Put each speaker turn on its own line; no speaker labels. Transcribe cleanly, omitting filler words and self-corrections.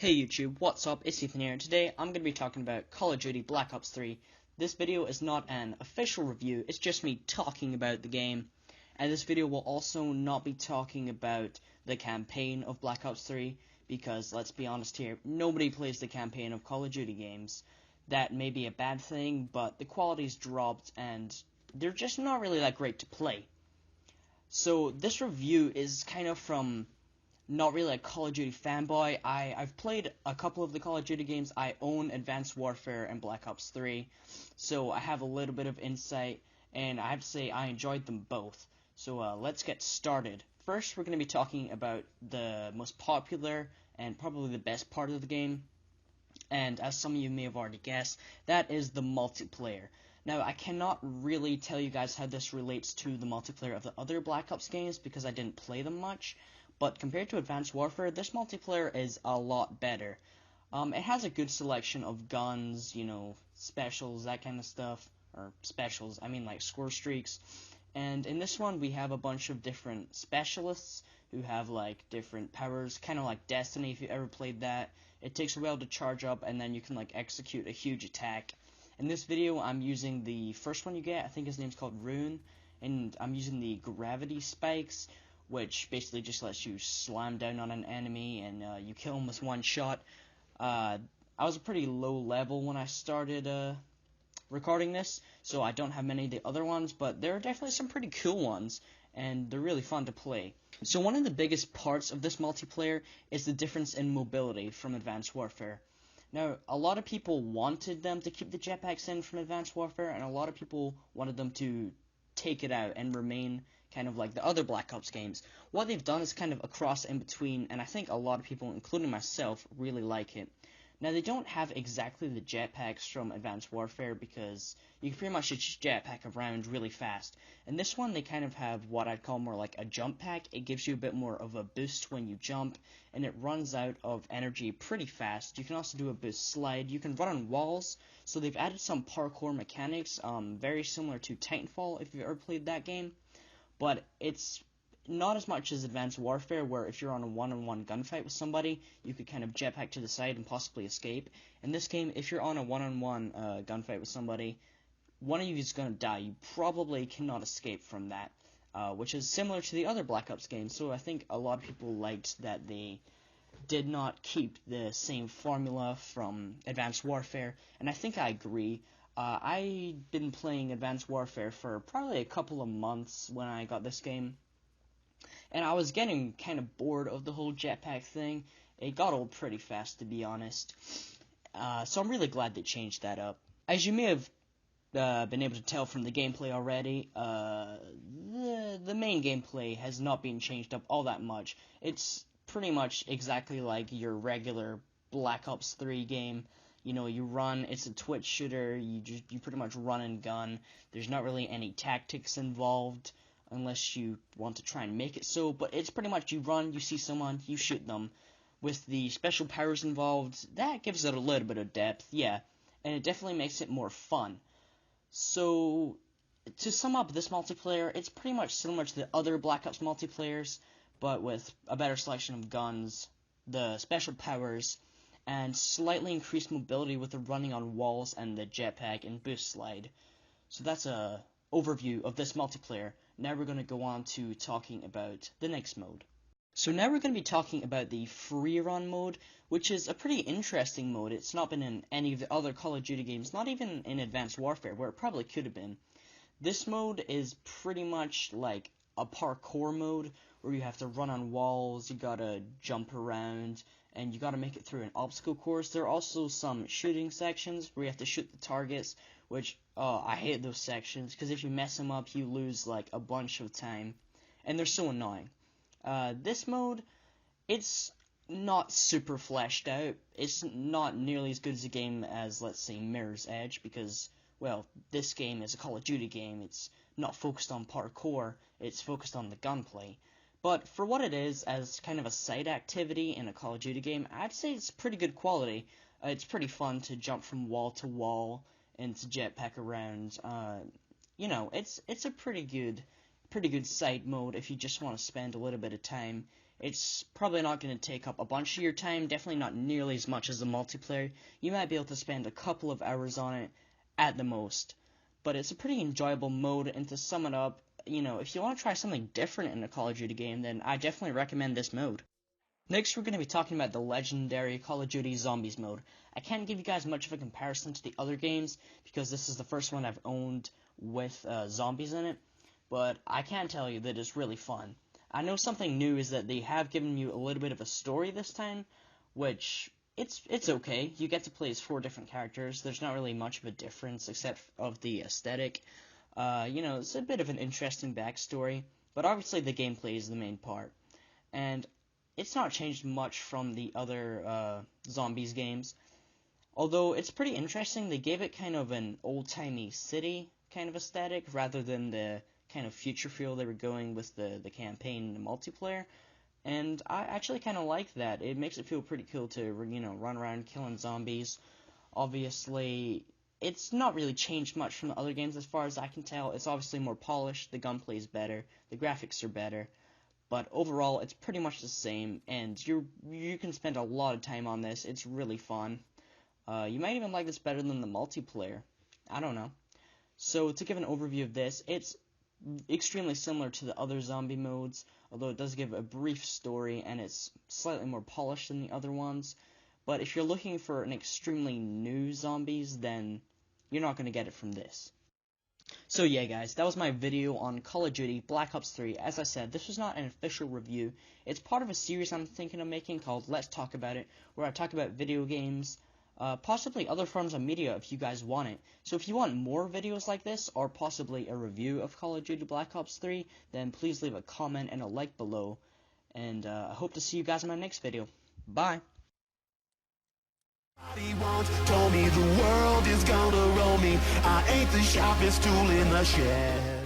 Hey YouTube, what's up? It's Ethan here, and today I'm going to be talking about Call of Duty Black Ops 3. This video is not an official review, it's just me talking about the game. And this video will also not be talking about the campaign of Black Ops 3, because let's be honest here, nobody plays the campaign of Call of Duty games. That may be a bad thing, but the quality's dropped and they're just not really that great to play. So this review is kind of from not really a Call of Duty fanboy. I've played a couple of the Call of Duty games. I own Advanced Warfare and Black Ops 3, so I have a little bit of insight, and I have to say I enjoyed them both. So let's get started. First, we're going to be talking about the most popular and probably the best part of the game, and as some of you may have already guessed, that is the multiplayer. Now, I cannot really tell you guys how this relates to the multiplayer of the other Black Ops games because I didn't play them much, but compared to Advanced Warfare, this multiplayer is a lot better. It has a good selection of guns, specials, that kind of stuff. Or specials, I mean like score streaks. And in this one, we have a bunch of different specialists who have like different powers, kind of like Destiny if you ever played that. It takes a while to charge up, and then you can like execute a huge attack. In this video, I'm using the first one you get. I think his name's called Rune, and I'm using the gravity spikes, which basically just lets you slam down on an enemy and you kill him with one shot. I was a pretty low level when I started recording this, so I don't have many of the other ones, but there are definitely some pretty cool ones, and they're really fun to play. So one of the biggest parts of this multiplayer is the difference in mobility from Advanced Warfare. Now, a lot of people wanted them to keep the jetpacks in from Advanced Warfare, and a lot of people wanted them to take it out and remain kind of like the other Black Ops games. What they've done is kind of a cross in between, and I think a lot of people, including myself, really like it. Now, they don't have exactly the jetpacks from Advanced Warfare because you can pretty much just jetpack around really fast. In this one, they kind of have what I'd call more like a jump pack. It gives you a bit more of a boost when you jump, and it runs out of energy pretty fast. You can also do a boost slide. You can run on walls, so they've added some parkour mechanics, very similar to Titanfall if you've ever played that game. But it's not as much as Advanced Warfare, where if you're on a one-on-one gunfight with somebody, you could kind of jetpack to the side and possibly escape. In this game, if you're on a one-on-one gunfight with somebody, one of you is going to die. You probably cannot escape from that, which is similar to the other Black Ops games. So I think a lot of people liked that they did not keep the same formula from Advanced Warfare, and I think I agree. I've been playing Advanced Warfare for probably a couple of months when I got this game, and I was getting kind of bored of the whole jetpack thing. It got old pretty fast, to be honest. So I'm really glad they changed that up. As you may have been able to tell from the gameplay already, the main gameplay has not been changed up all that much. It's pretty much exactly like your regular Black Ops 3 game. You run, it's a twitch shooter, you pretty much run and gun. There's not really any tactics involved, unless you want to try and make it so, but it's pretty much you run, you see someone, you shoot them. With the special powers involved, that gives it a little bit of depth, yeah, and it definitely makes it more fun. So, to sum up this multiplayer, it's pretty much similar to the other Black Ops multiplayers, but with a better selection of guns, the special powers, and slightly increased mobility with the running on walls and the jetpack and boost slide. So that's a overview of this multiplayer. Now we're going to go on to talking about the next mode. So now we're going to be talking about the free run mode, which is a pretty interesting mode. It's not been in any of the other Call of Duty games, not even in Advanced Warfare, where it probably could have been. This mode is pretty much like a parkour mode, where you have to run on walls, you gotta jump around, and you gotta make it through an obstacle course. There are also some shooting sections where you have to shoot the targets, which, I hate those sections, because if you mess them up, you lose, like, a bunch of time, and they're so annoying. This mode, it's not super fleshed out. It's not nearly as good as a game as, let's say, Mirror's Edge, because, well, this game is a Call of Duty game. It's not focused on parkour, it's focused on the gunplay. But for what it is, as kind of a side activity in a Call of Duty game, I'd say it's pretty good quality. It's pretty fun to jump from wall to wall and to jetpack around. It's a pretty good side mode if you just want to spend a little bit of time It's probably not going to take up a bunch of your time, definitely not nearly as much as the multiplayer. You might be able to spend a couple of hours on it at the most. But it's a pretty enjoyable mode, and to sum it up, you know, if you want to try something different in a Call of Duty game, then I definitely recommend this mode. Next, we're going to be talking about the legendary Call of Duty Zombies mode. I can't give you guys much of a comparison to the other games, because this is the first one I've owned with zombies in it, but I can tell you that it's really fun. I know something new is that they have given you a little bit of a story this time, which it's okay. You get to play as 4 different characters. There's not really much of a difference except of the aesthetic. You know, it's a bit of an interesting backstory, but obviously the gameplay is the main part. And it's not changed much from the other zombies games. Although it's pretty interesting, they gave it kind of an old-timey city kind of aesthetic rather than the kind of future feel they were going with the campaign and the multiplayer. And I actually kind of like that. It makes it feel pretty cool to, you know, run around killing zombies. Obviously, it's not really changed much from the other games as far as I can tell. It's obviously more polished, the gunplay is better, the graphics are better. But overall, it's pretty much the same, and you can spend a lot of time on this. It's really fun. You might even like this better than the multiplayer. I don't know. So, to give an overview of this, it's extremely similar to the other zombie modes, although it does give a brief story, and it's slightly more polished than the other ones. But if you're looking for an extremely new zombies, then you're not going to get it from this. So yeah guys, that was my video on Call of Duty Black Ops 3. As I said, this was not an official review. It's part of a series I'm thinking of making called Let's Talk About It, where I talk about video games, possibly other forms of media if you guys want it. So if you want more videos like this, or possibly a review of Call of Duty Black Ops 3, then please leave a comment and a like below. And I hope to see you guys in my next video. Bye!
Told me the world is gonna roll me. I ain't the sharpest tool in the shed.